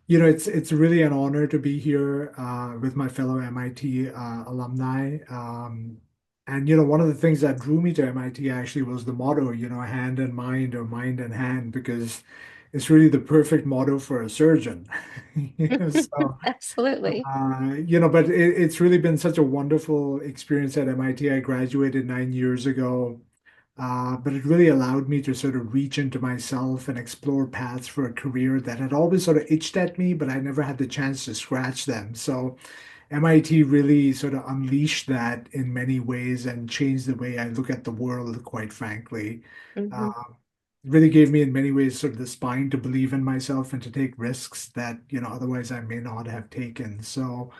It's really an honor to be here with my fellow MIT alumni. And one of the things that drew me to MIT actually was the motto, hand and mind or mind and hand, because it's really the perfect motto for a surgeon. So, Absolutely. but it's really been such a wonderful experience at MIT. I graduated 9 years ago. But it really allowed me to sort of reach into myself and explore paths for a career that had always sort of itched at me, but I never had the chance to scratch them. So MIT really sort of unleashed that in many ways and changed the way I look at the world, quite frankly. Hmm. It really gave me in many ways sort of the spine to believe in myself and to take risks that, otherwise I may not have taken. So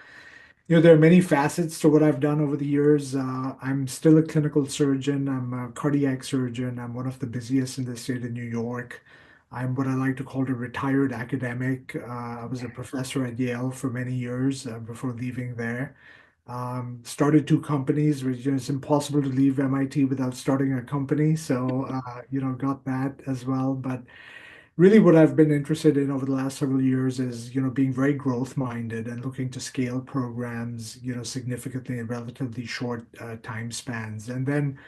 there are many facets to what I've done over the years. I'm still a clinical surgeon. I'm a cardiac surgeon. I'm one of the busiest in the state of New York. I'm what I like to call a retired academic. I was a professor at Yale for many years before leaving there. Started two companies, which it's impossible to leave MIT without starting a company. So, got that as well. But really what I've been interested in over the last several years is, being very growth minded and looking to scale programs, significantly in relatively short time spans. And then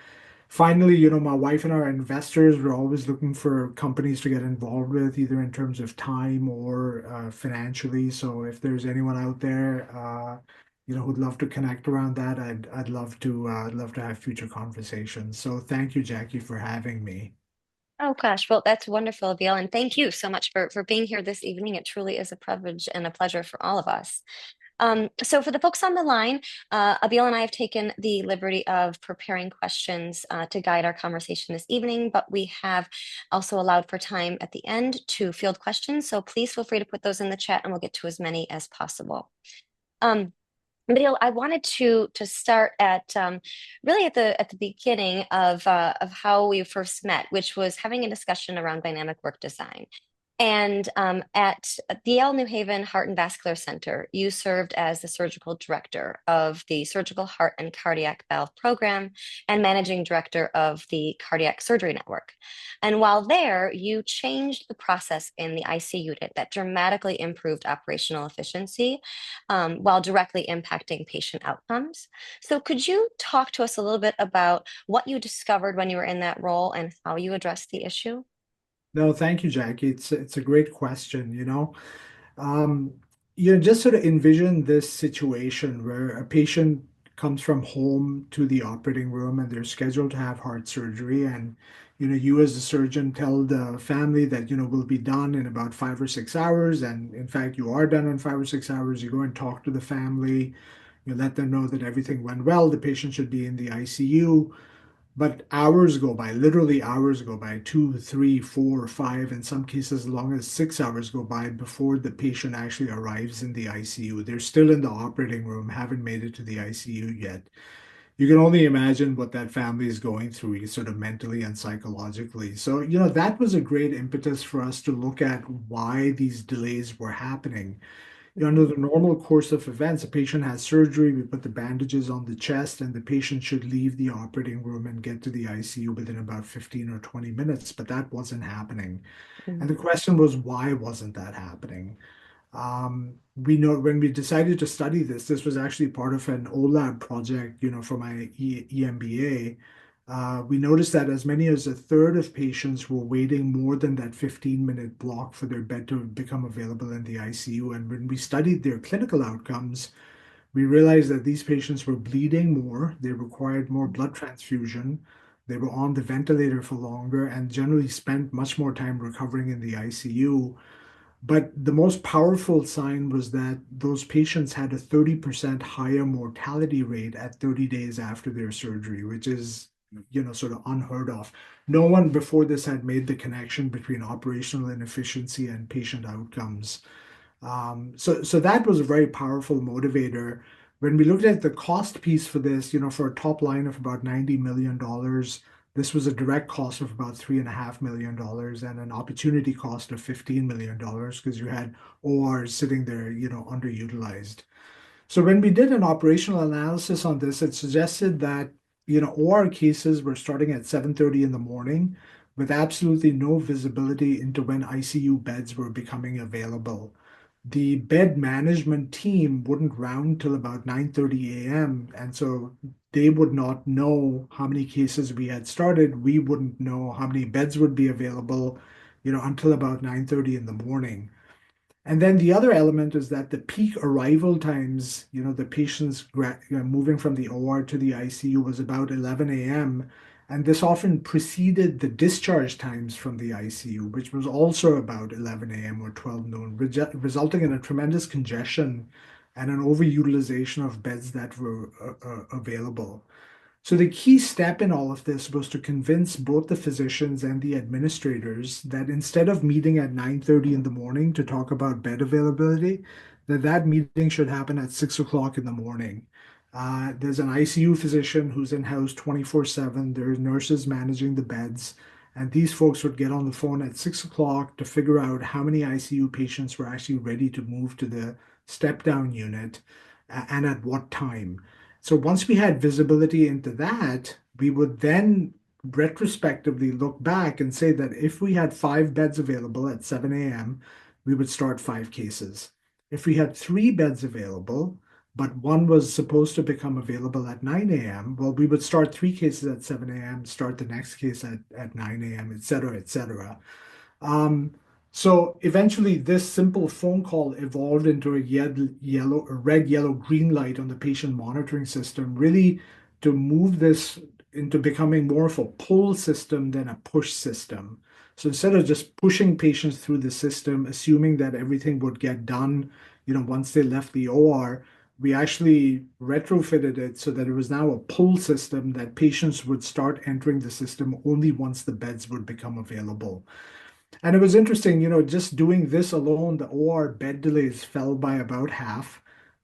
finally, my wife and our investors were always looking for companies to get involved with, either in terms of time or financially. So if there's anyone out there, who'd love to connect around that, I'd love to have future conversations. So thank you, Jackie, for having me. Oh gosh, well, that's wonderful, Abeel, and thank you so much for being here this evening. It truly is a privilege and a pleasure for all of us. So for the folks on the line, Abeel and I have taken the liberty of preparing questions to guide our conversation this evening, but we have also allowed for time at the end to field questions. So please feel free to put those in the chat and we'll get to as many as possible. Um, But I wanted to start at really at the beginning of how we first met, which was having a discussion around dynamic work design. And at the Yale New Haven Heart and Vascular Center, you served as the surgical director of the Surgical Heart and Cardiac Valve Program and managing director of the Cardiac Surgery Network. And while there, you changed the process in the IC unit that dramatically improved operational efficiency while directly impacting patient outcomes. So, could you talk to us a little bit about what you discovered when you were in that role and how you addressed the issue? No, thank you, Jackie. It's a great question, Um, just sort of envision this situation where a patient comes from home to the operating room and they're scheduled to have heart surgery. And, you as a surgeon tell the family that, we'll be done in about 5 or 6 hours. And in fact, you are done in 5 or 6 hours. You go and talk to the family. You let them know that everything went well. The patient should be in the ICU. But hours go by, literally hours go by, 2, 3, 4, 5, in some cases, as long as 6 hours go by before the patient actually arrives in the ICU. They're still in the operating room, haven't made it to the ICU yet. You can only imagine what that family is going through, sort of mentally and psychologically. So, that was a great impetus for us to look at why these delays were happening. Under Mhm. the normal course of events, a patient has surgery, we put the bandages on the chest, and the patient should leave the operating room and get to the ICU within about 15 or 20 minutes, but that wasn't happening. And the Mhm. question was, why wasn't that happening? We know when we decided to study this, this was actually part of an OLAB project, for my EMBA. We noticed that as many as a third of patients were waiting more than that 15-minute block for their bed to become available in the ICU. And when we studied their clinical outcomes, we realized that these patients were bleeding more, they required more blood transfusion, they were on the ventilator for longer, and generally spent much more time recovering in the ICU. But the most powerful sign was that those patients had a 30% higher mortality rate at 30 days after their surgery, which is, sort of unheard of. No one before this had made the connection between operational inefficiency and patient outcomes. So that was a very powerful motivator. When we looked at the cost piece for this, for a top line of about $90 million, this was a direct cost of about $3.5 million and an opportunity cost of $15 million because you had ORs sitting there, underutilized. So when we did an operational analysis on this, it suggested that, OR cases were starting at 7:30 in the morning with absolutely no visibility into when ICU beds were becoming available. the bed management team wouldn't round till about 9:30 a.m. And so they would not know how many cases we had started. We wouldn't know how many beds would be available, until about 9:30 in the morning. And then the other element is that the peak arrival times, the patients moving from the OR to the ICU was about 11 a.m. And this often preceded the discharge times from the ICU, which was also about 11 a.m. or 12 noon, resulting in a tremendous congestion and an overutilization of beds that were available. So the key step in all of this was to convince both the physicians and the administrators that instead of meeting at 9:30 in the morning to talk about bed availability, that meeting should happen at 6 o'clock in the morning. There's an ICU physician who's in-house 24/7. There's nurses managing the beds, and these folks would get on the phone at 6 o'clock to figure out how many ICU patients were actually ready to move to the step-down unit and at what time. So once we had visibility into that, we would then retrospectively look back and say that if we had 5 beds available at 7 a.m., we would start 5 cases. If we had 3 beds available, but one was supposed to become available at 9 a.m., well, we would start 3 cases at 7 a.m., start the next case at 9 a.m., et cetera, et cetera. Um, so eventually, this simple phone call evolved into a red, yellow, green light on the patient monitoring system, really to move this into becoming more of a pull system than a push system. So instead of just pushing patients through the system, assuming that everything would get done, once they left the OR, we actually retrofitted it so that it was now a pull system that patients would start entering the system only once the beds would become available. And it was interesting, just doing this alone, the OR bed delays fell by about half.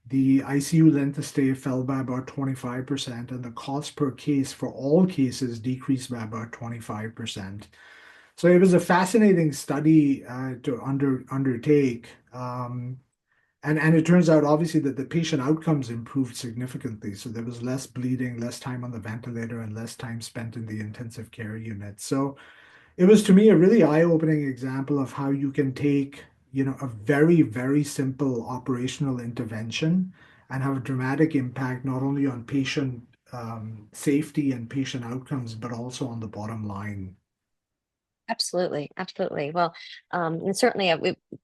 The ICU length of stay fell by about 25%, and the cost per case for all cases decreased by about 25%. So it was a fascinating study to undertake. And it turns out, obviously, that the patient outcomes improved significantly. So there was less bleeding, less time on the ventilator, and less time spent in the intensive care unit. So it was to me a really eye-opening example of how you can take, a very, very simple operational intervention and have a dramatic impact not only on patient safety and patient outcomes, but also on the bottom line. Absolutely, absolutely. Well, and certainly,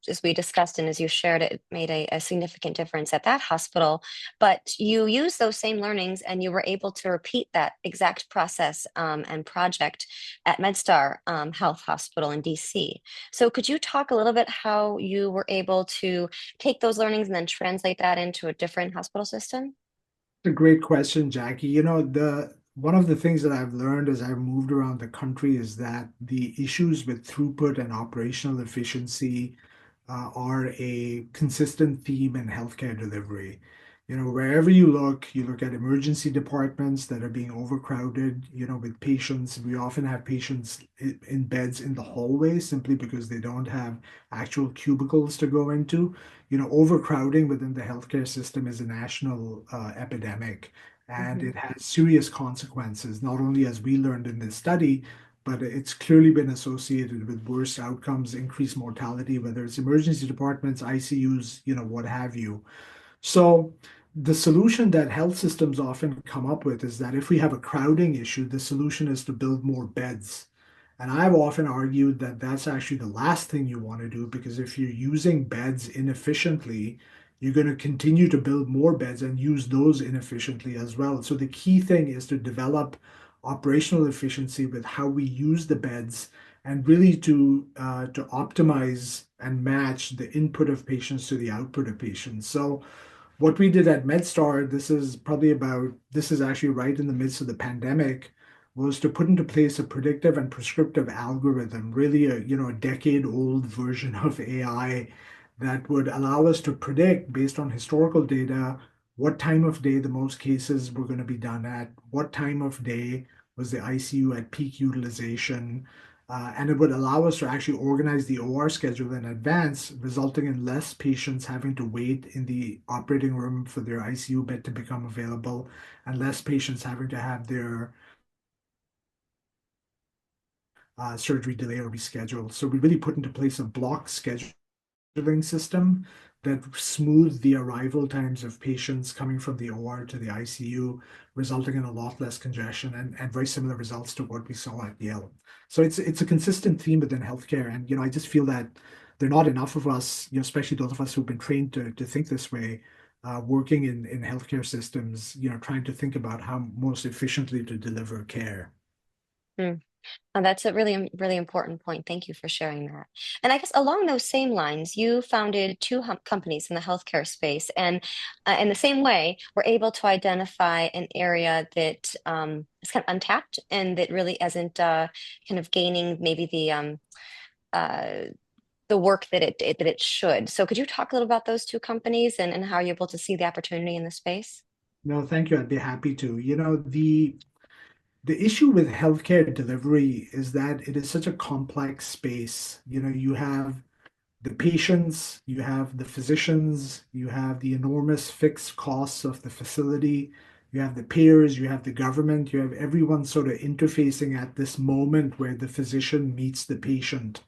as we discussed and as you shared, it made a significant difference at that hospital. But you used those same learnings, and you were able to repeat that exact process and project at MedStar Health Hospital in DC. So, could you talk a little bit how you were able to take those learnings and then translate that into a different hospital system? A great question, Jackie. The one of the things that I've learned as I've moved around the country is that the issues with throughput and operational efficiency are a consistent theme in healthcare delivery. Wherever you look at emergency departments that are being overcrowded, with patients. We often have patients in beds in the hallway simply because they don't have actual cubicles to go into. Overcrowding within the healthcare system is a national epidemic, and Mhm. it has serious consequences, not only as we learned in this study, but it's clearly been associated with worse outcomes, increased mortality, whether it's emergency departments, ICUs, what have you. So the solution that health systems often come up with is that if we have a crowding issue, the solution is to build more beds. And I've often argued that that's actually the last thing you want to do because if you're using beds inefficiently, you're going to continue to build more beds and use those inefficiently as well. So the key thing is to develop operational efficiency with how we use the beds and really to optimize and match the input of patients to the output of patients. So what we did at MedStar, this is actually right in the midst of the pandemic, was to put into place a predictive and prescriptive algorithm, really a decade-old version of AI that would allow us to predict based on historical data what time of day the most cases were going to be done at, what time of day was the ICU at peak utilization, and it would allow us to actually organize the OR schedule in advance, resulting in less patients having to wait in the operating room for their ICU bed to become available, and less patients having to have their surgery delay or rescheduled. So we really put into place a block scheduling system that smooth the arrival times of patients coming from the OR to the ICU, resulting in a lot less congestion and very similar results to what we saw at Yale. So it's a consistent theme within healthcare, and I just feel that there are not enough of us, especially those of us who've been trained to think this way, working in healthcare systems, trying to think about how most efficiently to deliver care. Mm. That's a really, really important point. Thank you for sharing that. And I guess along those same lines, you founded two companies in the healthcare space, and in the same way, were able to identify an area that is kind of untapped and that really isn't kind of gaining maybe uh, the work that it should. So, could you talk a little about those two companies and how you're able to see the opportunity in the space? No, thank you. I'd be happy to. The issue with healthcare delivery is that it is such a complex space. You have the patients, you have the physicians, you have the enormous fixed costs of the facility, you have the payers, you have the government, you have everyone sort of interfacing at this moment where the physician meets the patient.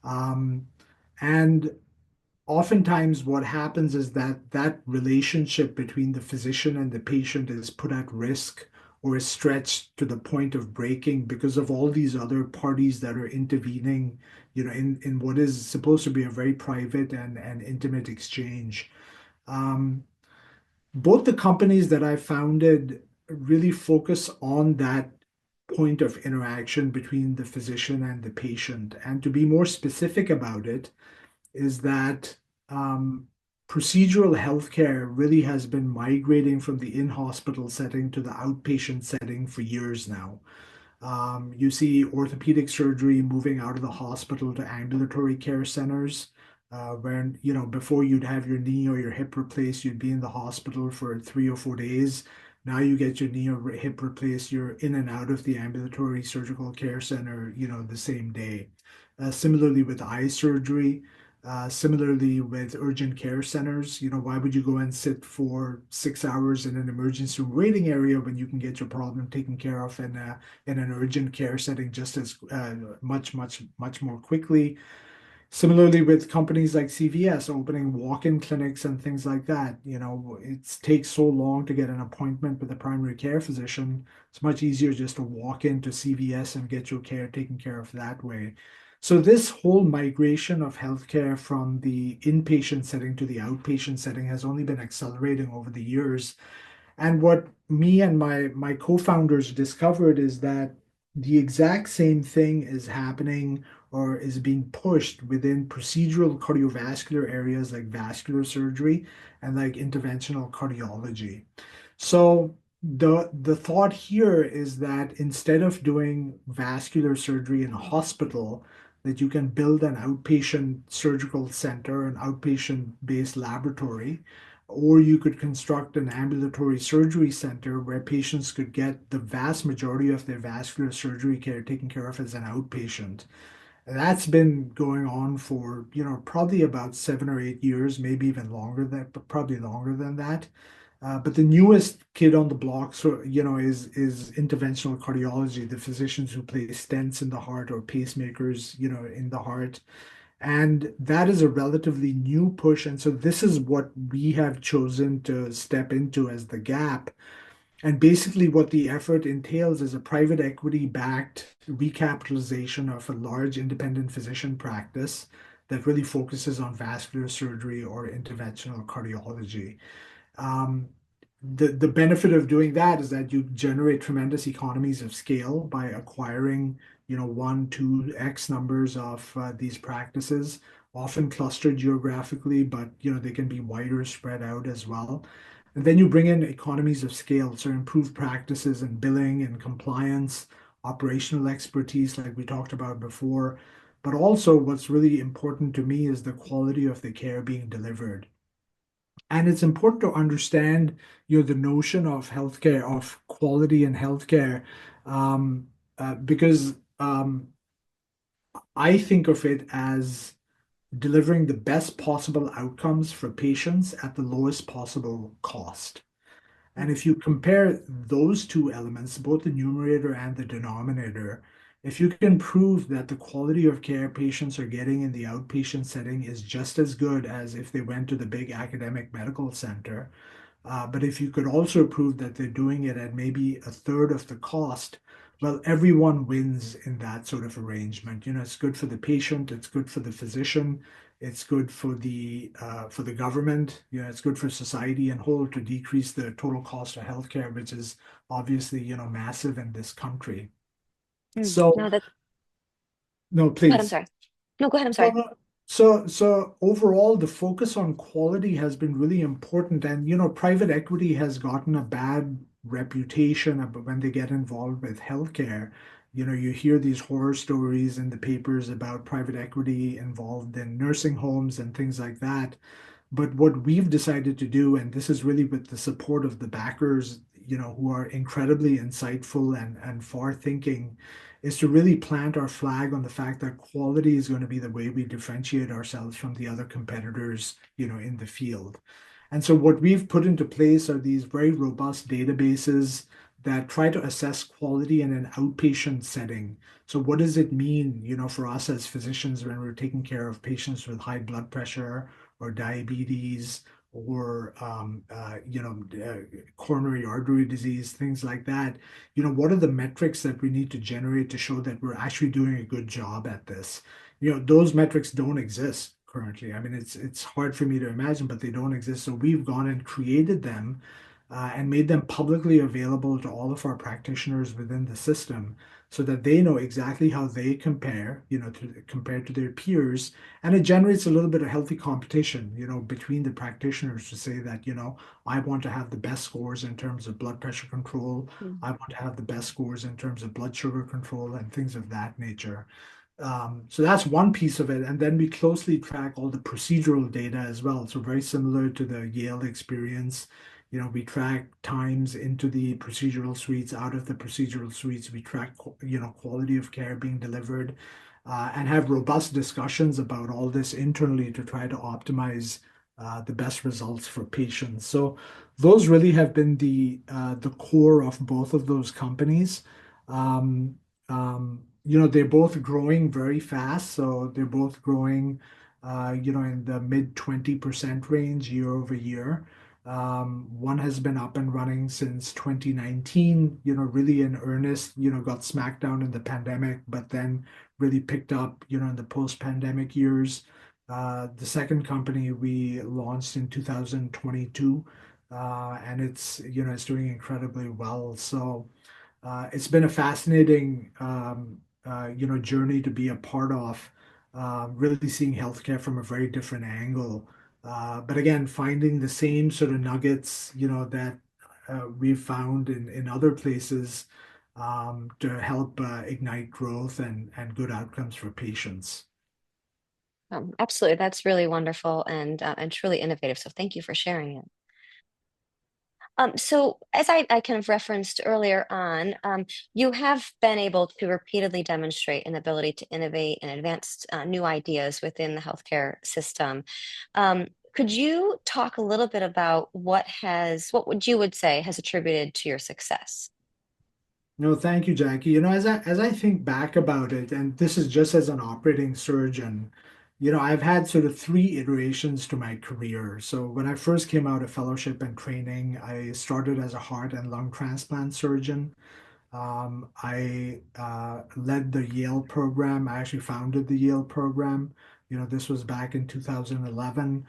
Um, and oftentimes what happens is that that relationship between the physician and the patient is put at risk or is stretched to the point of breaking because of all these other parties that are intervening, in what is supposed to be a very private and intimate exchange. Um, Both the companies that I founded really focus on that point of interaction between the physician and the patient. And to be more specific about it, is that um, procedural healthcare really has been migrating from the in-hospital setting to the outpatient setting for years now. You see orthopedic surgery moving out of the hospital to ambulatory care centers, where, before you'd have your knee or your hip replaced, you'd be in the hospital for 3 or 4 days. Now you get your knee or hip replaced, you're in and out of the ambulatory surgical care center, the same day. Similarly with eye surgery, similarly with urgent care centers, why would you go and sit for 6 hours in an emergency room waiting area when you can get your problem taken care of in an urgent care setting just as much more quickly. Similarly, with companies like CVS opening walk-in clinics and things like that, it takes so long to get an appointment with a primary care physician. It's much easier just to walk into CVS and get your care taken care of that way. So this whole migration of healthcare from the inpatient setting to the outpatient setting has only been accelerating over the years. And what me and my co-founders discovered is that the exact same thing is happening or is being pushed within procedural cardiovascular areas like vascular surgery and like interventional cardiology. So the thought here is that instead of doing vascular surgery in a hospital, that you can build an outpatient surgical center, an outpatient-based laboratory, or you could construct an ambulatory surgery center where patients could get the vast majority of their vascular surgery care taken care of as an outpatient. And that's been going on for, probably about 7 or 8 years, maybe even longer than, but probably longer than that. But the newest kid on the block, so is interventional cardiology, the physicians who place stents in the heart or pacemakers, in the heart. And that is a relatively new push. And so this is what we have chosen to step into as the gap. And basically, what the effort entails is a private equity backed recapitalization of a large independent physician practice that really focuses on vascular surgery or interventional cardiology. Um, the benefit of doing that is that you generate tremendous economies of scale by acquiring, one, two, X numbers of these practices, often clustered geographically, but they can be wider spread out as well. And then you bring in economies of scale, so improved practices in billing and compliance, operational expertise, like we talked about before. But also, what's really important to me is the quality of the care being delivered. And it's important to understand, the notion of healthcare, of quality in healthcare, because I think of it as delivering the best possible outcomes for patients at the lowest possible cost. And if you compare those two elements, both the numerator and the denominator, If you can prove that the quality of care patients are getting in the outpatient setting is just as good as if they went to the big academic medical center, but if you could also prove that they're doing it at maybe a third of the cost, well, everyone wins in that sort of arrangement. It's good for the patient, it's good for the physician, it's good for the government. It's good for society in whole to decrease the total cost of healthcare, which is obviously massive in this country. Mm. So, No, that, no, go ahead, I'm please. sorry. No, go ahead, I'm No, sorry. no. So overall, the focus on quality has been really important. And, private equity has gotten a bad reputation when they get involved with healthcare. You hear these horror stories in the papers about private equity involved in nursing homes and things like that. But what we've decided to do, and this is really with the support of the backers, who are incredibly insightful and far thinking, is to really plant our flag on the fact that quality is going to be the way we differentiate ourselves from the other competitors, in the field. And so what we've put into place are these very robust databases that try to assess quality in an outpatient setting. So what does it mean, for us as physicians when we're taking care of patients with high blood pressure or diabetes or coronary artery disease, things like that? What are the metrics that we need to generate to show that we're actually doing a good job at this? Those metrics don't exist currently. I mean, it's hard for me to imagine, but they don't exist. So we've gone and created them and made them publicly available to all of our practitioners within the system so that they know exactly how they compare, compared to their peers. And it generates a little bit of healthy competition, between the practitioners to say that, I want to have the best scores in terms of blood pressure control. Mm. I want to have the best scores in terms of blood sugar control and things of that nature. So that's one piece of it. And then we closely track all the procedural data as well. So very similar to the Yale experience. We track times into the procedural suites, out of the procedural suites. We track, quality of care being delivered, and have robust discussions about all this internally to try to optimize the best results for patients. So those really have been the core of both of those companies. Um, they're both growing very fast. So they're both growing, in the mid 20% range year over year. One has been up and running since 2019, really in earnest, got smacked down in the pandemic, but then really picked up, in the post-pandemic years. The second company we launched in 2022, and it's doing incredibly well. So, it's been a fascinating, journey to be a part of, really seeing healthcare from a very different angle. But again, finding the same sort of nuggets, that we've found in other places to help ignite growth and good outcomes for patients. Absolutely. That's really wonderful and truly innovative. So thank you for sharing it. So as I kind of referenced earlier on, you have been able to repeatedly demonstrate an ability to innovate and advance new ideas within the healthcare system. Could you talk a little bit about what would you would say has attributed to your success? No, thank you, Jackie. As I think back about it, and this is just as an operating surgeon, I've had sort of three iterations to my career. So when I first came out of fellowship and training, I started as a heart and lung transplant surgeon. I led the Yale program. I actually founded the Yale program. This was back in 2011,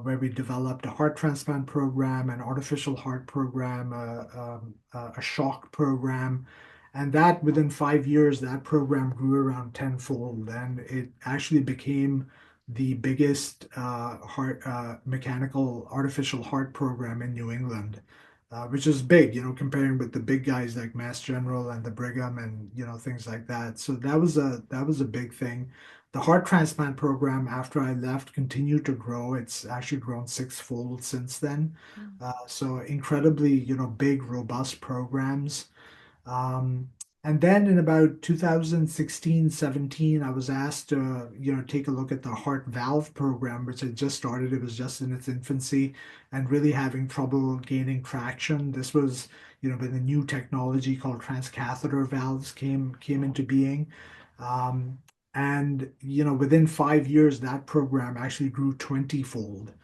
where we developed a heart transplant program, an artificial heart program, a shock program. And that within 5 years, that program grew around tenfold. And it actually became the biggest heart mechanical artificial heart program in New England, which is big, comparing with the big guys like Mass General and the Brigham and things like that. So that was a big thing. The heart transplant program after I left continued to grow. It's actually grown sixfold since then. So incredibly, big, robust programs. Um, And then in about 2016, 17, I was asked to, take a look at the heart valve program, which had just started. It was just in its infancy and really having trouble gaining traction. This was, when the new technology called transcatheter valves came into being. Um, and, within 5 years, that program actually grew 20-fold.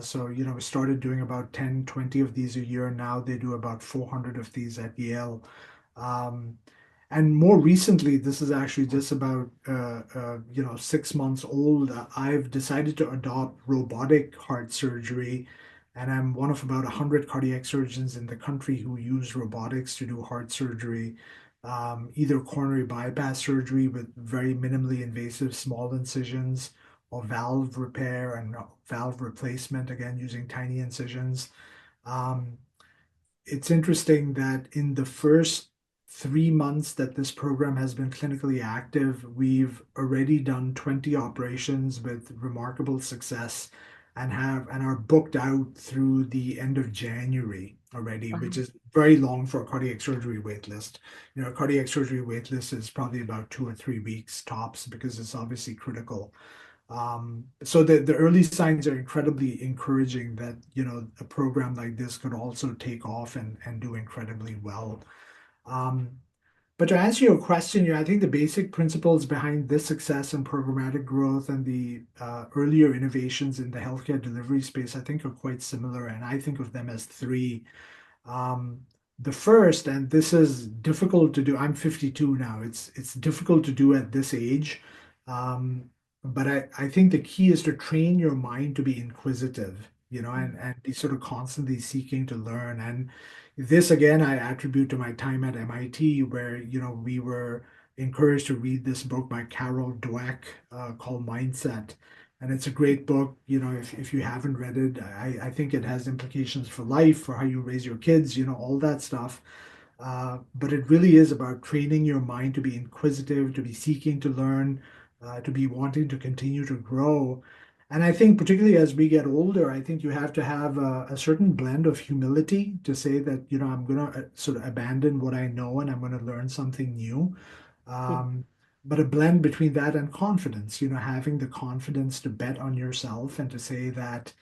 So, we started doing about 10, 20 of these a year. Now they do about 400 of these at Yale. Um, and more recently, this is actually just about 6 months old. I've decided to adopt robotic heart surgery, and I'm one of about 100 cardiac surgeons in the country who use robotics to do heart surgery, either coronary bypass surgery with very minimally invasive small incisions, or valve repair and valve replacement, again using tiny incisions. Um, it's interesting that in the first 3 months that this program has been clinically active, we've already done 20 operations with remarkable success and are booked out through the end of January already, which Wow. is very long for a cardiac surgery wait list. Cardiac surgery wait list is probably about 2 or 3 weeks tops because it's obviously critical. So the early signs are incredibly encouraging that, a program like this could also take off and do incredibly well. Um, but to answer your question, I think the basic principles behind this success and programmatic growth and the earlier innovations in the healthcare delivery space, I think are quite similar. And I think of them as three. Um, the first, and this is difficult to do. I'm 52 now. It's difficult to do at this age. But I think the key is to train your mind to be inquisitive, and be sort of constantly seeking to learn. And this again, I attribute to my time at MIT, where, we were encouraged to read this book by Carol Dweck called Mindset. And it's a great book. If you haven't read it, I think it has implications for life, for how you raise your kids, all that stuff. But it really is about training your mind to be inquisitive, to be seeking to learn, to be wanting to continue to grow. And I think, particularly as we get older, I think you have to have a certain blend of humility to say that, I'm going to sort of abandon what I know and I'm going to learn something new. Um, but a blend between that and confidence, having the confidence to bet on yourself and to say that,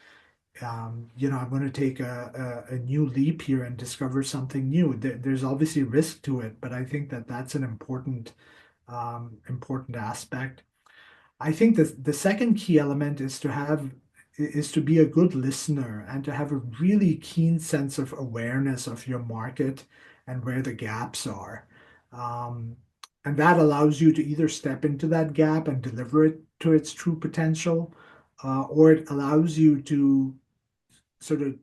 I'm going to take a new leap here and discover something new. There's obviously risk to it, but I think that that's an important aspect. I think that the second key element is to be a good listener and to have a really keen sense of awareness of your market and where the gaps are. Um, and that allows you to either step into that gap and deliver it to its true potential, or it allows you to sort of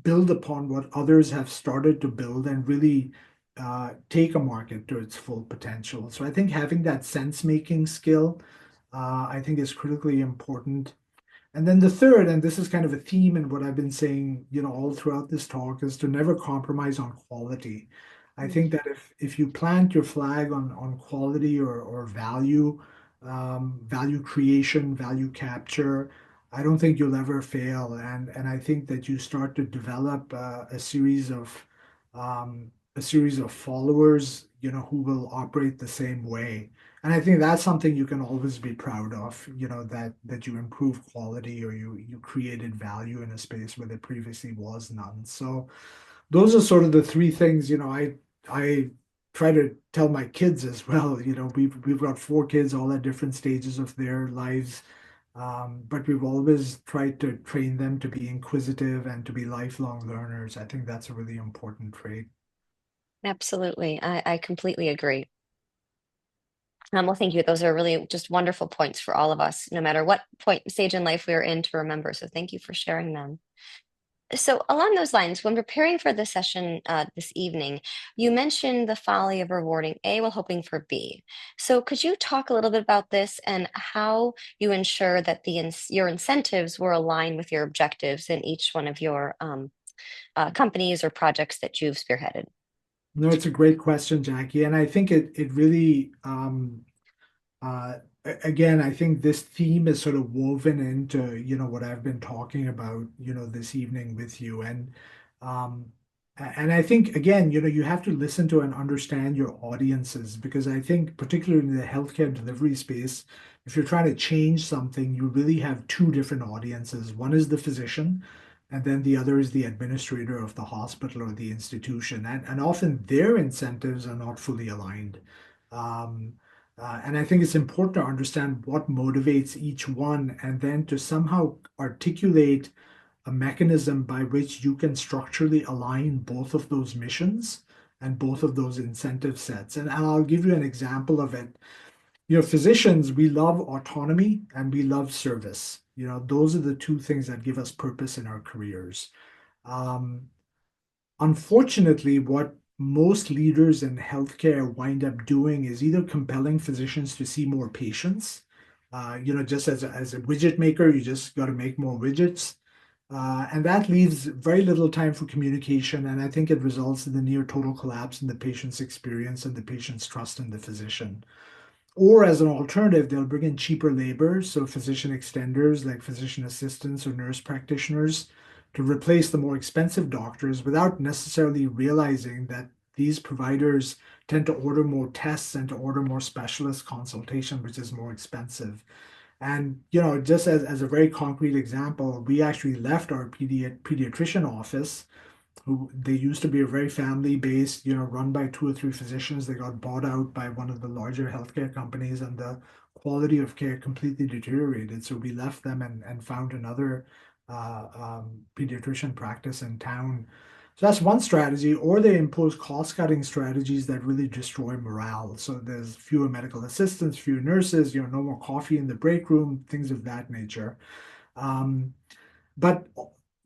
build upon what others have started to build and really take a market to its full potential. So I think having that sense making skill, I think is critically important. And then the third, and this is kind of a theme in what I've been saying, all throughout this talk, is to never compromise on quality. I think that if you plant your flag on quality or value, value creation, value capture, I don't think you'll ever fail. And I think that you start to develop a series of followers, who will operate the same way. And I think that's something you can always be proud of, that you improve quality or you created value in a space where there previously was none. So those are sort of the three things, I try to tell my kids as well. We've got 4 kids all at different stages of their lives. But we've always tried to train them to be inquisitive and to be lifelong learners. I think that's a really important trait. Absolutely. I completely agree. Well, thank you. Those are really just wonderful points for all of us, no matter what point stage in life we are in to remember. So thank you for sharing them. So along those lines, when preparing for the session this evening, you mentioned the folly of rewarding A while hoping for B. So could you talk a little bit about this and how you ensure that your incentives were aligned with your objectives in each one of your companies or projects that you've spearheaded? No, it's a great question, Jackie. And I think it really, again, I think this theme is sort of woven into, what I've been talking about, this evening with you. Um, And I think, again, you have to listen to and understand your audiences because I think, particularly in the healthcare delivery space, if you're trying to change something, you really have two different audiences. One is the physician, and then the other is the administrator of the hospital or the institution. And often their incentives are not fully aligned. Um, and I think it's important to understand what motivates each one and then to somehow articulate a mechanism by which you can structurally align both of those missions and both of those incentive sets. And I'll give you an example of it. Physicians, we love autonomy and we love service. Those are the two things that give us purpose in our careers. Um, Unfortunately, what most leaders in healthcare wind up doing is either compelling physicians to see more patients. Just as a widget maker, you just got to make more widgets. And that leaves very little time for communication. And I think it results in the near total collapse in the patient's experience and the patient's trust in the physician. Or as an alternative, they'll bring in cheaper labor, so physician extenders like physician assistants or nurse practitioners to replace the more expensive doctors without necessarily realizing that these providers tend to order more tests and to order more specialist consultation, which is more expensive. And just as a very concrete example, we actually left our pediatrician office who they used to be a very family-based, run by two or three physicians. They got bought out by one of the larger healthcare companies, and the quality of care completely deteriorated. So we left them and found another pediatrician practice in town. So that's one strategy, or they impose cost-cutting strategies that really destroy morale. So there's fewer medical assistants, fewer nurses, no more coffee in the break room, things of that nature. Um, but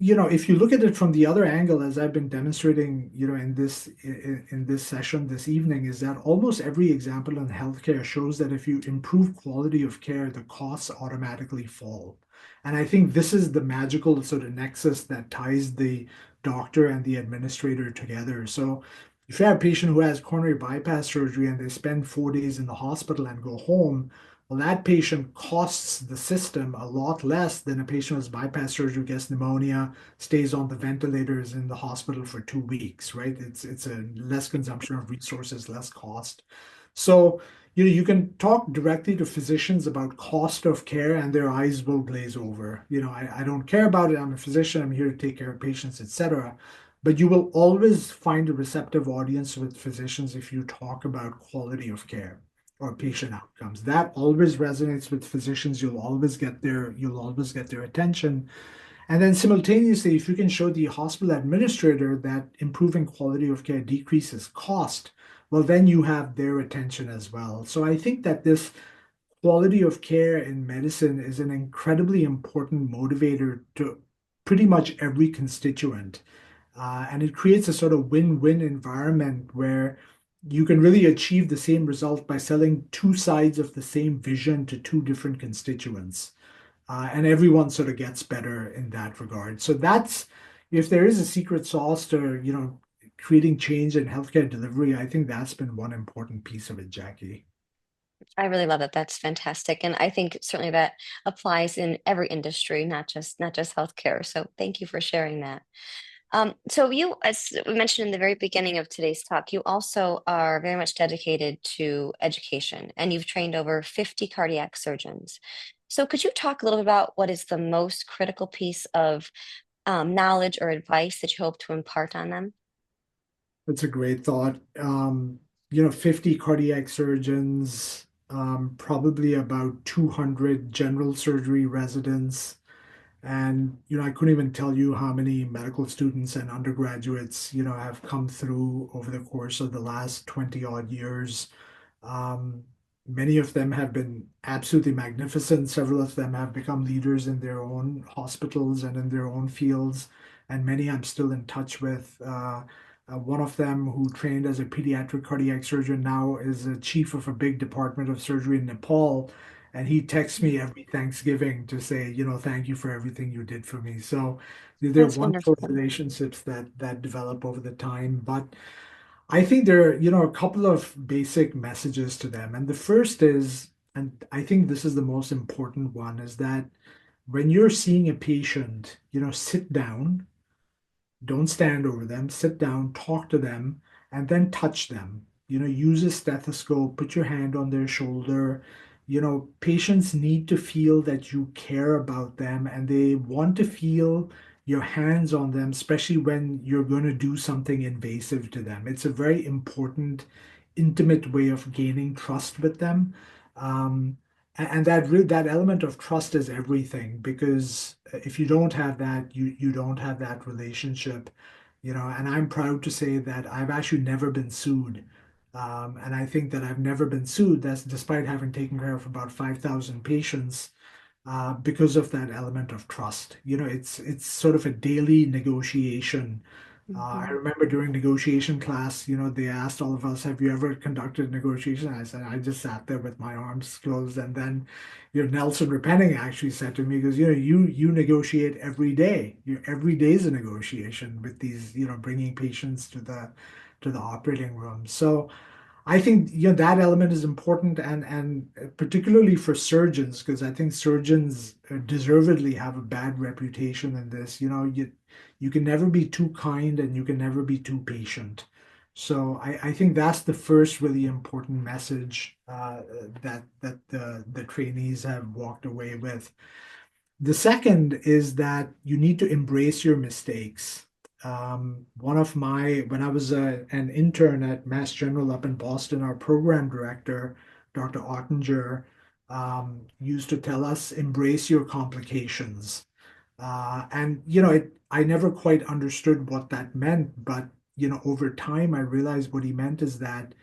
if you look at it from the other angle, as I've been demonstrating, in this session this evening, is that almost every example in healthcare shows that if you improve quality of care, the costs automatically fall. And I think this is the magical sort of nexus that ties the doctor and the administrator together. So if you have a patient who has coronary bypass surgery and they spend 4 days in the hospital and go home, well, that patient costs the system a lot less than a patient who's bypass surgery, gets pneumonia, stays on the ventilators in the hospital for 2 weeks, right? It's a less consumption of resources, less cost. So, you can talk directly to physicians about cost of care and their eyes will glaze over. I don't care about it. I'm a physician. I'm here to take care of patients, etc. But you will always find a receptive audience with physicians if you talk about quality of care or patient outcomes. That always resonates with physicians. You'll always get their attention. And then simultaneously, if you can show the hospital administrator that improving quality of care decreases cost, well, then you have their attention as well. So I think that this quality of care in medicine is an incredibly important motivator to pretty much every constituent. And it creates a sort of win-win environment where you can really achieve the same result by selling two sides of the same vision to two different constituents. And everyone sort of gets better in that regard. So that's, if there is a secret sauce to, creating change in healthcare delivery, I think that's been one important piece of it, Jackie. I really love that. That's fantastic. And I think certainly that applies in every industry, not just healthcare. So thank you for sharing that. So you, as we mentioned in the very beginning of today's talk, you also are very much dedicated to education and you've trained over 50 cardiac surgeons. So could you talk a little bit about what is the most critical piece of knowledge or advice that you hope to impart on them? That's a great thought. 50 cardiac surgeons, probably about 200 general surgery residents. And, I couldn't even tell you how many medical students and undergraduates, have come through over the course of the last 20 odd years. Um, Many of them have been absolutely magnificent. Several of them have become leaders in their own hospitals and in their own fields, and many I'm still in touch with. One of them, who trained as a pediatric cardiac surgeon, now is a chief of a big department of surgery in Nepal. And he texts me every Thanksgiving to say, thank you for everything you did for me. So there are That's wonderful wonderful. relationships that develop over the time. But I think there are, a couple of basic messages to them. And the first is, and I think this is the most important one, is that when you're seeing a patient, sit down, Don't stand over them, sit down, talk to them, and then touch them. Use a stethoscope, put your hand on their shoulder. Patients need to feel that you care about them and they want to feel your hands on them, especially when you're going to do something invasive to them. It's a very important, intimate way of gaining trust with them. And that element of trust is everything because if you don't have that, you don't have that relationship. And I'm proud to say that I've actually never been sued. And I think that I've never been sued. That's despite having taken care of about 5,000 patients because of that element of trust. It's sort of a daily negotiation. I Mhm. remember during negotiation class, they asked all of us, "Have you ever conducted negotiation?" I said, "I just sat there with my arms closed." And then, Nelson Repenning actually said to me, "Because you negotiate every day. Every day is a negotiation with these, bringing patients to the operating room." So. I think that element is important and particularly for surgeons because I think surgeons deservedly have a bad reputation in this. You can never be too kind and you can never be too patient. So I think that's the first really important message that the trainees have walked away with. The second is that you need to embrace your mistakes. When I was an intern at Mass General up in Boston, our program director, Dr. Ottinger, used to tell us, embrace your complications. I never quite understood what that meant, but, over time, I realized what he meant is that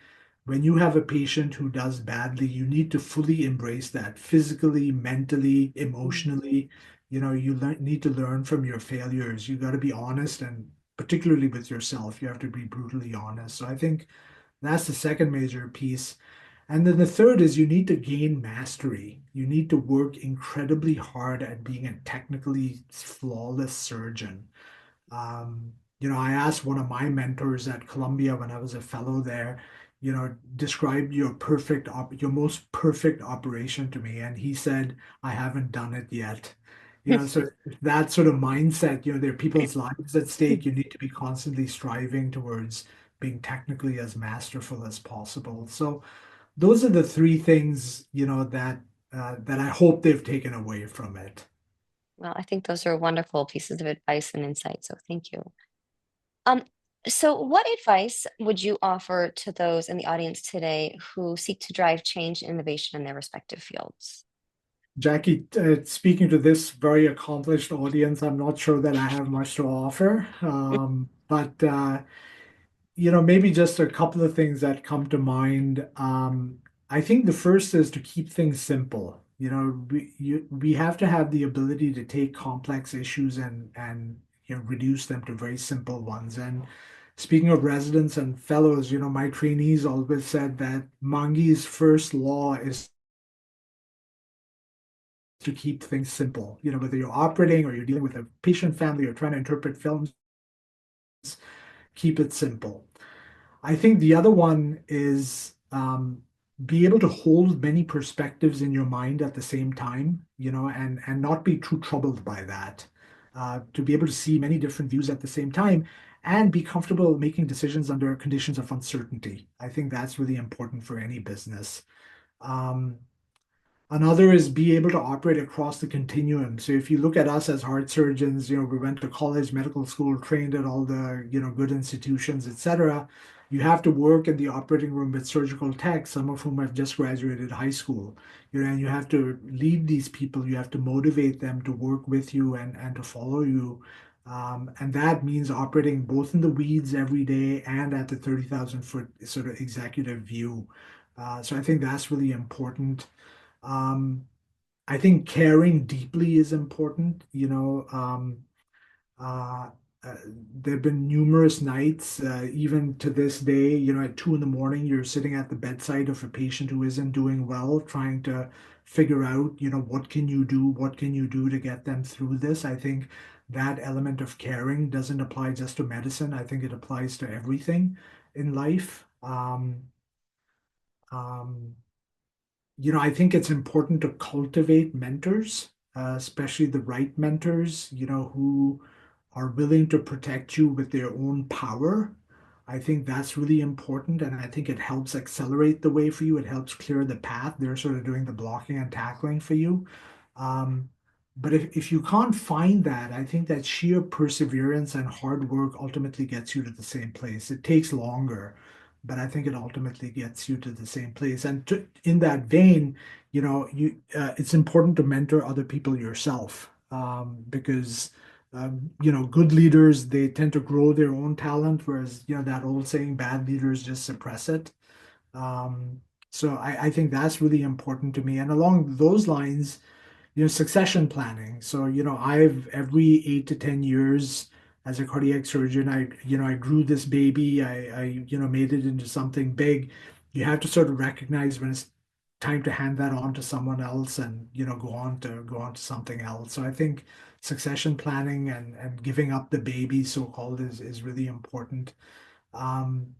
when you have a patient who does badly, you need to fully embrace that physically, mentally, emotionally. Need to learn from your failures. You got to be honest, and particularly with yourself, you have to be brutally honest. So I think that's the second major piece. And then the third is you need to gain mastery. You need to work incredibly hard at being a technically flawless surgeon. I asked one of my mentors at Columbia when I was a fellow there, describe your most perfect operation to me. And he said, I haven't done it yet. So that sort of mindset, there are people's lives at stake. You need to be constantly striving towards being technically as masterful as possible. So those are the three things, that I hope they've taken away from it. Well, I think those are wonderful pieces of advice and insight. So thank you. Um, so what advice would you offer to those in the audience today who seek to drive change and innovation in their respective fields? Jackie, speaking to this very accomplished audience, I'm not sure that I have much to offer. But maybe just a couple of things that come to mind. I think the first is to keep things simple. We have to have the ability to take complex issues and reduce them to very simple ones. And speaking of residents and fellows, my trainees always said that Mangi's first law is to keep things simple. Whether you're operating or you're dealing with a patient family or trying to interpret films, keep it simple. I think the other one is be able to hold many perspectives in your mind at the same time, and not be too troubled by that. To be able to see many different views at the same time and be comfortable making decisions under conditions of uncertainty. I think that's really important for any business. Um, Another is be able to operate across the continuum. So if you look at us as heart surgeons, we went to college, medical school, trained at all the, good institutions, etc. You have to work in the operating room with surgical techs, some of whom have just graduated high school. And you have to lead these people. You have to motivate them to work with you and to follow you. And that means operating both in the weeds every day and at the 30,000 foot sort of executive view. So I think that's really important. Um, I think caring deeply is important. Uh, there have been numerous nights, even to this day, at 2 in the morning, you're sitting at the bedside of a patient who isn't doing well, trying to figure out, what can you do? What can you do to get them through this? I think that element of caring doesn't apply just to medicine. I think it applies to everything in life. Um, I think it's important to cultivate mentors, especially the right mentors, who are willing to protect you with their own power. I think that's really important, and I think it helps accelerate the way for you. It helps clear the path. They're sort of doing the blocking and tackling for you. Um, but if you can't find that, I think that sheer perseverance and hard work ultimately gets you to the same place. It takes longer, but I think it ultimately gets you to the same place. And in that vein, it's important to mentor other people yourself, because good leaders, they tend to grow their own talent, whereas that old saying, bad leaders just suppress it. Um, so I think that's really important to me. And along those lines, succession planning. So, I've every 8 to 10 years as a cardiac surgeon, I grew this baby. I made it into something big. You have to sort of recognize when it's time to hand that on to someone else and, go on to something else. So I think succession planning and giving up the baby, so-called, is really important. Um,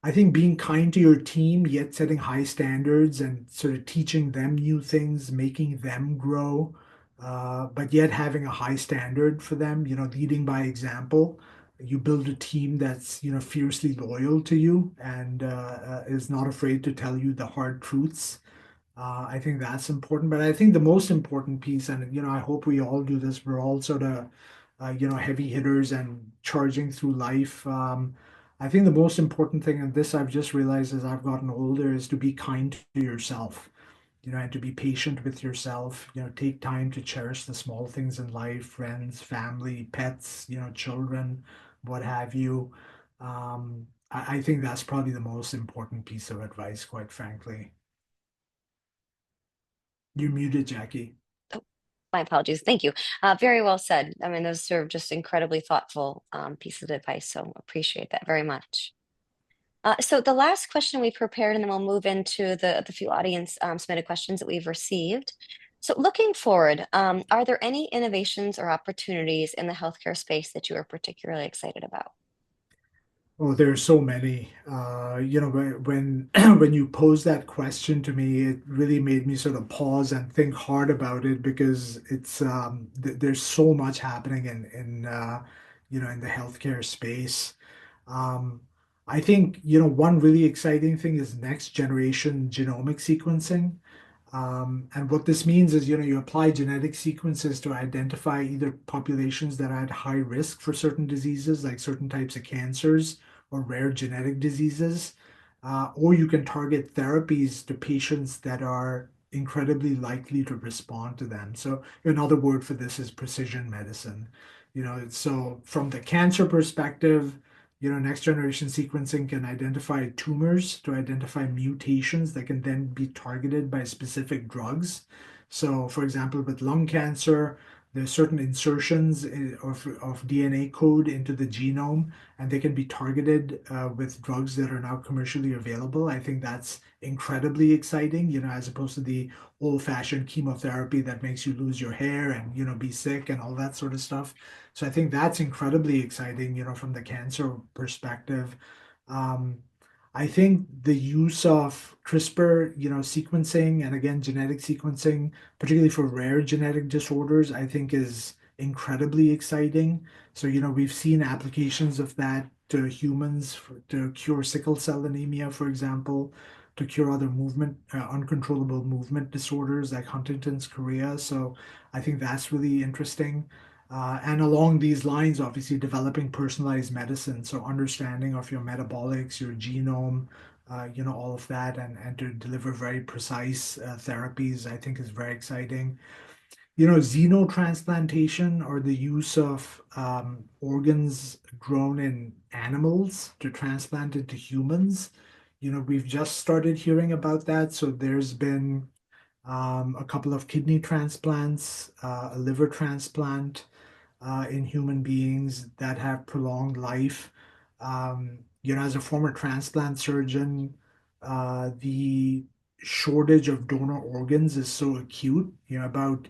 I think being kind to your team, yet setting high standards and sort of teaching them new things, making them grow, but yet having a high standard for them, leading by example. You build a team that's, fiercely loyal to you and is not afraid to tell you the hard truths. I think that's important. But I think the most important piece, and I hope we all do this, we're all sort of, heavy hitters and charging through life. I think the most important thing, and this I've just realized as I've gotten older, is to be kind to yourself, and to be patient with yourself. Take time to cherish the small things in life, friends, family, pets, children, what have you. I think that's probably the most important piece of advice, quite frankly. You're muted, Jackie. Oh, my apologies. Thank you. Very well said. I mean, those are just incredibly thoughtful pieces of advice. So appreciate that very much. So the last question we prepared, and then we'll move into the few audience submitted questions that we've received. So looking forward, are there any innovations or opportunities in the healthcare space that you are particularly excited about? Oh, there are so many. When when you pose that question to me, it really made me sort of pause and think hard about it because there's so much happening in the healthcare space. Um, I think one really exciting thing is next generation genomic sequencing. And what this means is, you apply genetic sequences to identify either populations that are at high risk for certain diseases, like certain types of cancers or rare genetic diseases, or you can target therapies to patients that are incredibly likely to respond to them. So another word for this is precision medicine. So from the cancer perspective, next generation sequencing can identify tumors to identify mutations that can then be targeted by specific drugs. So, for example, with lung cancer, there's certain insertions of DNA code into the genome, and they can be targeted with drugs that are now commercially available. I think that's incredibly exciting, as opposed to the old-fashioned chemotherapy that makes you lose your hair and, be sick and all that sort of stuff. So I think that's incredibly exciting, from the cancer perspective. Um, I think the use of CRISPR, sequencing and again genetic sequencing, particularly for rare genetic disorders, I think is incredibly exciting. So, we've seen applications of that to humans to cure sickle cell anemia, for example, to cure other uncontrollable movement disorders like Huntington's chorea. So I think that's really interesting. And along these lines, obviously, developing personalized medicine, so understanding of your metabolics, your genome, all of that, and to deliver very precise therapies, I think is very exciting. Xenotransplantation, or the use of organs grown in animals to transplant into humans. We've just started hearing about that. So there's been a couple of kidney transplants, a liver transplant in human beings that have prolonged life. As a former transplant surgeon, the shortage of donor organs is so acute. About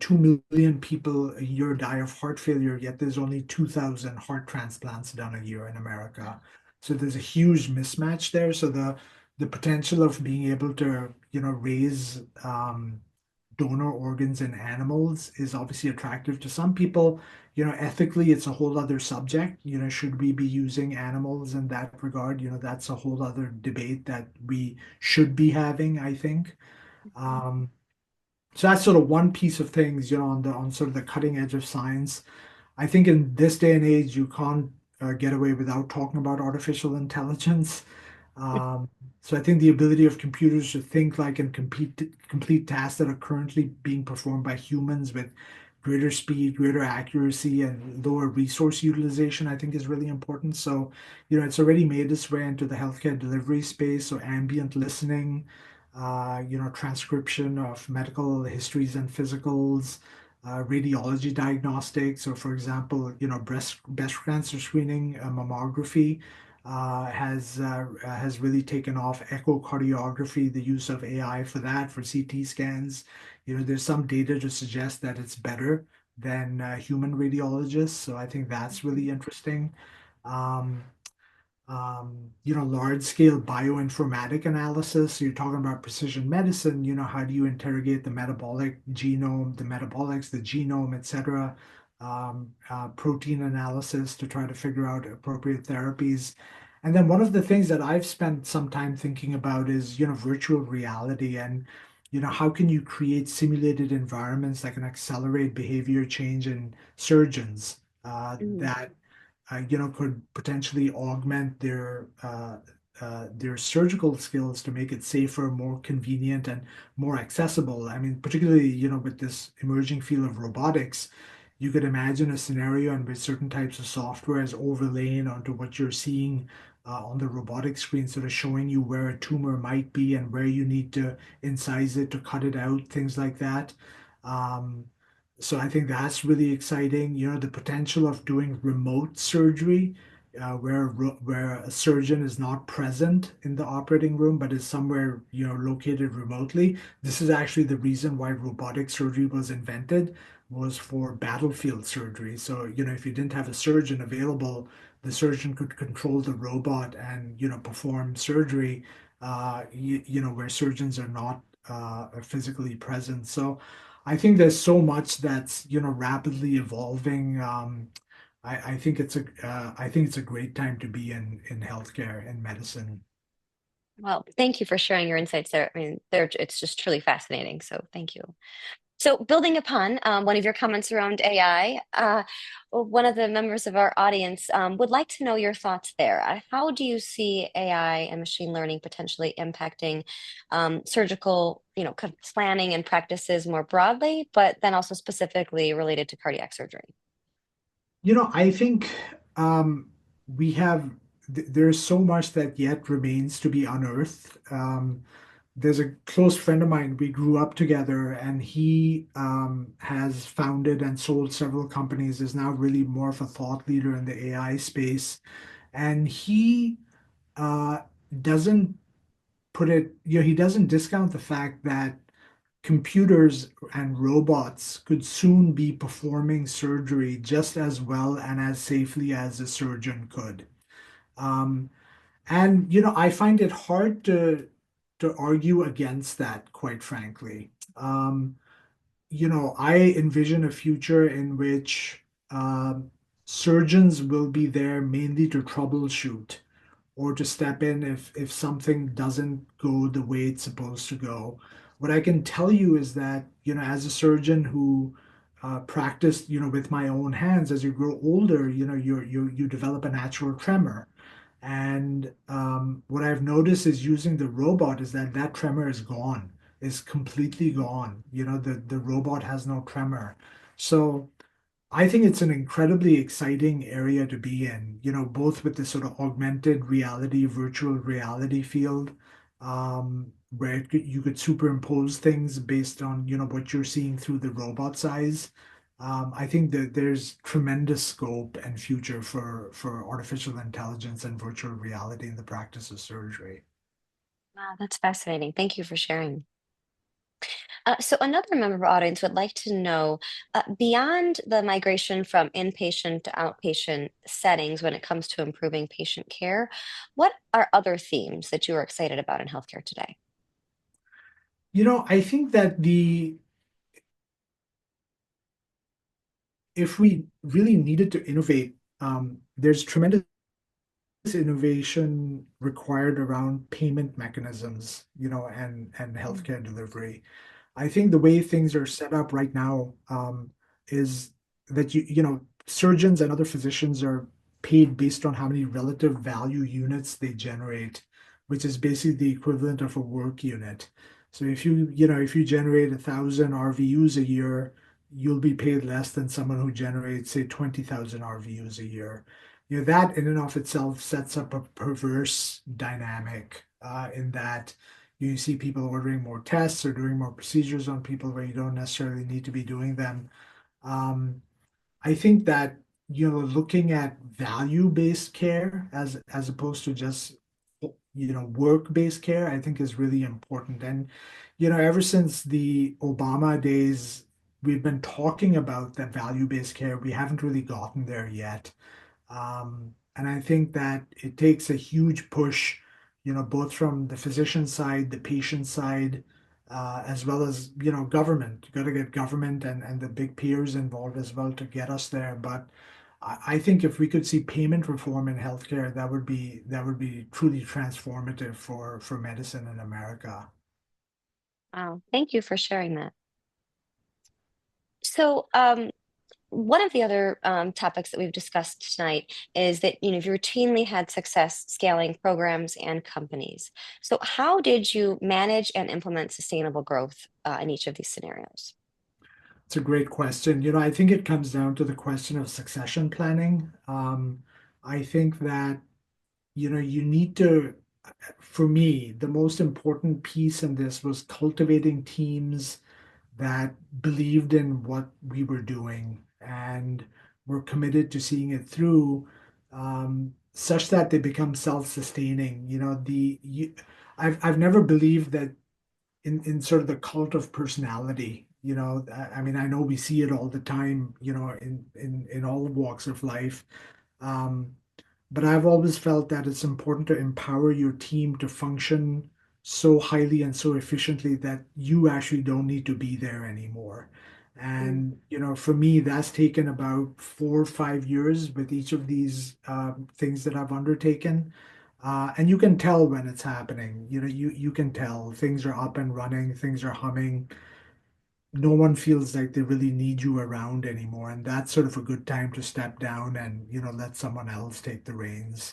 2 million people a year die of heart failure, yet there's only 2,000 heart transplants done a year in America. So there's a huge mismatch there. So the potential of being able to, raise donor organs in animals is obviously attractive to some people. Ethically, it's a whole other subject. Should we be using animals in that regard? That's a whole other debate that we should be having, I think. Um, so that's sort of one piece of things, on sort of the cutting edge of science. I think in this day and age, you can't get away without talking about artificial intelligence. Um, so I think the ability of computers to think like and complete tasks that are currently being performed by humans with greater speed, greater accuracy, and lower resource utilization, I think is really important. So, it's already made its way into the healthcare delivery space. So ambient listening, transcription of medical histories and physicals, radiology diagnostics. So, for example, breast cancer screening, mammography has really taken off. Echocardiography, the use of AI for that, for CT scans. There's some data to suggest that it's better than human radiologists. So I think that's really interesting. Um, Large scale bioinformatic analysis. So you're talking about precision medicine, how do you interrogate the metabolic genome, the metabolics, the genome, et cetera. Protein analysis to try to figure out appropriate therapies. And then one of the things that I've spent some time thinking about is, virtual reality and, how can you create simulated environments that can accelerate behavior change in surgeons Mm. that could potentially augment their surgical skills to make it safer, more convenient, and more accessible. I mean, particularly, with this emerging field of robotics, you could imagine a scenario in which certain types of software is overlain onto what you're seeing on the robotic screen, sort of showing you where a tumor might be and where you need to incise it to cut it out, things like that. Um, so I think that's really exciting. The potential of doing remote surgery, where a surgeon is not present in the operating room but is somewhere located remotely. This is actually the reason why robotic surgery was invented, was for battlefield surgery. So if you didn't have a surgeon available, the surgeon could control the robot and perform surgery. Where surgeons are not physically present. So I think there's so much that's rapidly evolving. I think it's a great time to be in healthcare and medicine. Well, thank you for sharing your insights there. I mean, it's just truly fascinating. So thank you. So, building upon one of your comments around AI, one of the members of our audience would like to know your thoughts there. How do you see AI and machine learning potentially impacting surgical, planning and practices more broadly, but then also specifically related to cardiac surgery? I think we have there's so much that yet remains to be unearthed. There's a close friend of mine. We grew up together, and he has founded and sold several companies. Is now really more of a thought leader in the AI space, and he uh, doesn't he doesn't discount the fact that computers and robots could soon be performing surgery just as well and as safely as a surgeon could. Um, and I find it hard to argue against that, quite frankly. I envision a future in which surgeons will be there mainly to troubleshoot or to step in if something doesn't go the way it's supposed to go. What I can tell you is that, as a surgeon who practiced, with my own hands, as you grow older, you develop a natural tremor. And what I've noticed is using the robot is that that tremor is gone, is completely gone. The robot has no tremor. So I think it's an incredibly exciting area to be in, both with this sort of augmented reality, virtual reality field, where you could superimpose things based on, what you're seeing through the robot's eyes. I think that there's tremendous scope and future for artificial intelligence and virtual reality in the practice of surgery. Wow, that's fascinating. Thank you for sharing. So another member of our audience would like to know, beyond the migration from inpatient to outpatient settings when it comes to improving patient care, what are other themes that you are excited about in healthcare today? I think that if we really needed to innovate, there's tremendous innovation required around payment mechanisms, and Mm, healthcare delivery. I think the way things are set up right now is that surgeons and other physicians are paid based on how many relative value units they generate, which is basically the equivalent of a work unit. So if you generate 1,000 RVUs a year, you'll be paid less than someone who generates, say, 20,000 RVUs a year. That in and of itself sets up a perverse dynamic in that you see people ordering more tests or doing more procedures on people where you don't necessarily need to be doing them. Um, I think that looking at value-based care as opposed to just work-based care, I think is really important. And ever since the Obama days, we've been talking about that value-based care. We haven't really gotten there yet. And I think that it takes a huge push, both from the physician side, the patient side, as well as, government. You got to get government and the big peers involved as well to get us there. But I think if we could see payment reform in healthcare, that would be truly transformative for medicine in America. wow, thank you for sharing that. So, one of the other topics that we've discussed tonight is that you've routinely had success scaling programs and companies. So, how did you manage and implement sustainable growth in each of these scenarios? It's a great question. I think it comes down to the question of succession planning. I think that you need to, for me, the most important piece in this was cultivating teams that believed in what we were doing and were committed to seeing it through, such that they become self-sustaining. I've never believed that in sort of the cult of personality. I mean, I know we see it all the time, in all walks of life. Um, but I've always felt that it's important to empower your team to function so highly and so efficiently that you actually don't need to be there anymore. Mm, And, for me, that's taken about 4 or 5 years with each of these things that I've undertaken. And you can tell when it's happening. You can tell things are up and running, things are humming. No one feels like they really need you around anymore. And that's sort of a good time to step down and, let someone else take the reins.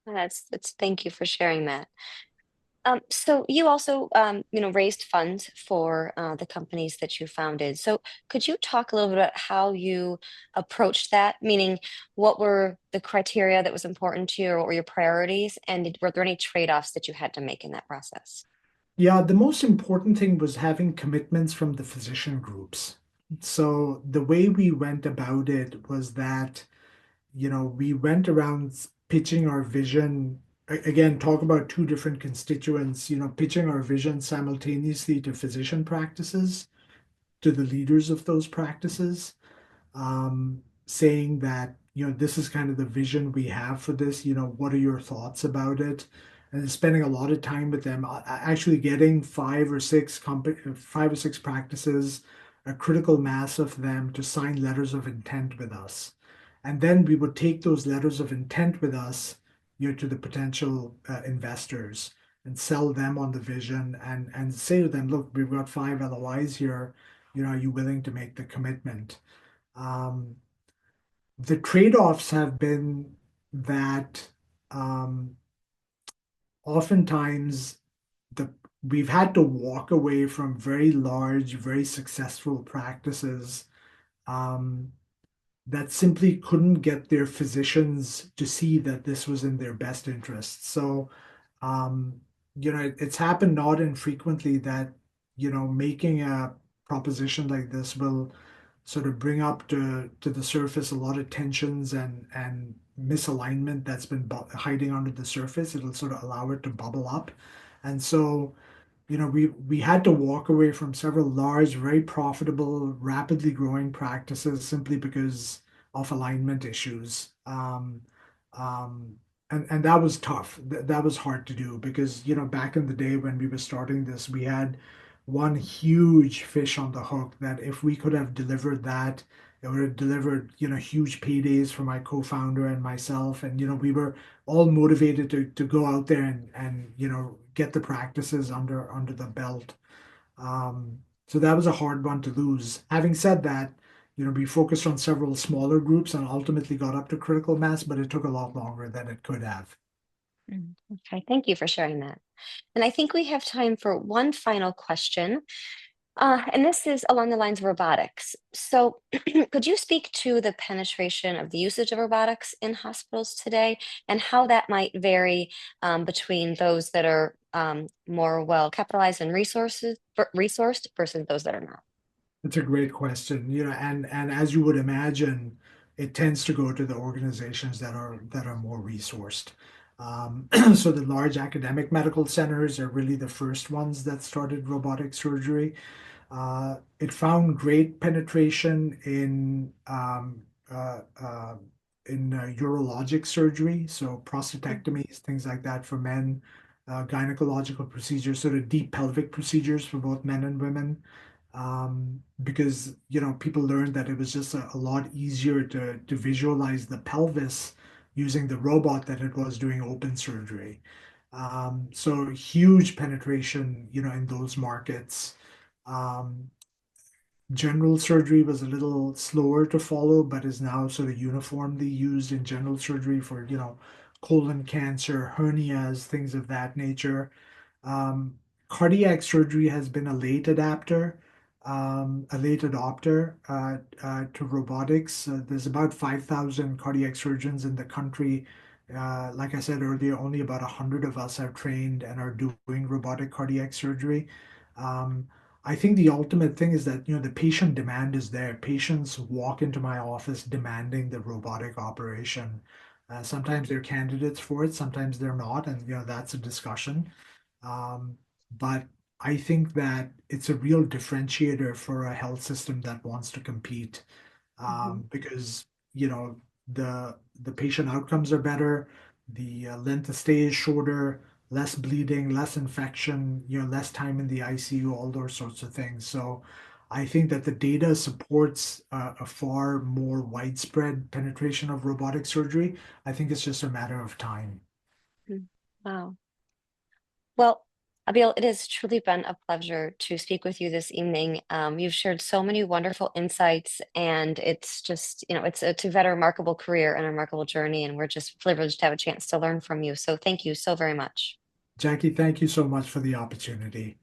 that's thank you for sharing that. So you also, raised funds for the companies that you founded. So could you talk a little bit about how you approached that? Meaning, what were the criteria that was important to you, or what were your priorities, and were there any trade-offs that you had to make in that process? Yeah, the most important thing was having commitments from the physician groups. So the way we went about it was that, we went around pitching our vision. Again, talk about two different constituents, pitching our vision simultaneously to physician practices, to the leaders of those practices, saying that, this is kind of the vision we have for this. What are your thoughts about it? And spending a lot of time with them, actually getting 5 or 6 practices, a critical mass of them to sign letters of intent with us. And then we would take those letters of intent with us, to the potential investors and sell them on the vision and say to them, look, we've got 5 LOIs here. Are you willing to make the commitment? Um, the trade-offs have been that, um, oftentimes the we've had to walk away from very large, very successful practices, um, that simply couldn't get their physicians to see that this was in their best interest. So, um, it's happened not infrequently that, making a proposition like this will sort of bring up to the surface a lot of tensions and misalignment that's been hiding under the surface. It'll sort of allow it to bubble up. And so, we had to walk away from several large, very profitable, rapidly growing practices simply because of alignment issues. Um, and that was tough. That was hard to do because, back in the day when we were starting this, we had one huge fish on the hook that if we could have delivered that, it would have delivered, huge paydays for my co-founder and myself. And, we were all motivated to go out there and, get the practices under the belt. So that was a hard one to lose. Having said that, we focused on several smaller groups and ultimately got up to critical mass, but it took a lot longer than it could have. Okay, thank you for sharing that. And I think we have time for one final question. And this is along the lines of robotics. So, could you speak to the penetration of the usage of robotics in hospitals today and how that might vary between those that are more well capitalized and resourced versus those that are not? It's a great question, and as you would imagine, it tends to go to the organizations that are more resourced. So the large academic medical centers are really the first ones that started robotic surgery. It found great penetration in urologic surgery, so prostatectomies, things like that for men, gynecological procedures, sort of deep pelvic procedures for both men and women, because people learned that it was just a lot easier to visualize the pelvis using the robot than it was doing open surgery. So huge penetration, in those markets. Um, General surgery was a little slower to follow, but is now sort of uniformly used in general surgery for, colon cancer, hernias, things of that nature. Um, Cardiac surgery has been a late adopter to robotics. There's about 5,000 cardiac surgeons in the country. Like I said earlier, only about 100 of us have trained and are doing robotic cardiac surgery. Um, I think the ultimate thing is that, the patient demand is there. Patients walk into my office demanding the robotic operation. Sometimes they're candidates for it, sometimes they're not, and that's a discussion. Um, but I think that it's a real differentiator for a health system that wants to compete, Mhm. because the patient outcomes are better, the length of stay is shorter, less bleeding, less infection, less time in the ICU, all those sorts of things. So I think that the data supports a far more widespread penetration of robotic surgery. I think it's just a matter of time. Mm. Wow. Well, Abil, it has truly been a pleasure to speak with you this evening. You've shared so many wonderful insights, and it's just, you've had a remarkable career and a remarkable journey, and we're just privileged to have a chance to learn from you. So thank you so very much. Jackie, thank you so much for the opportunity.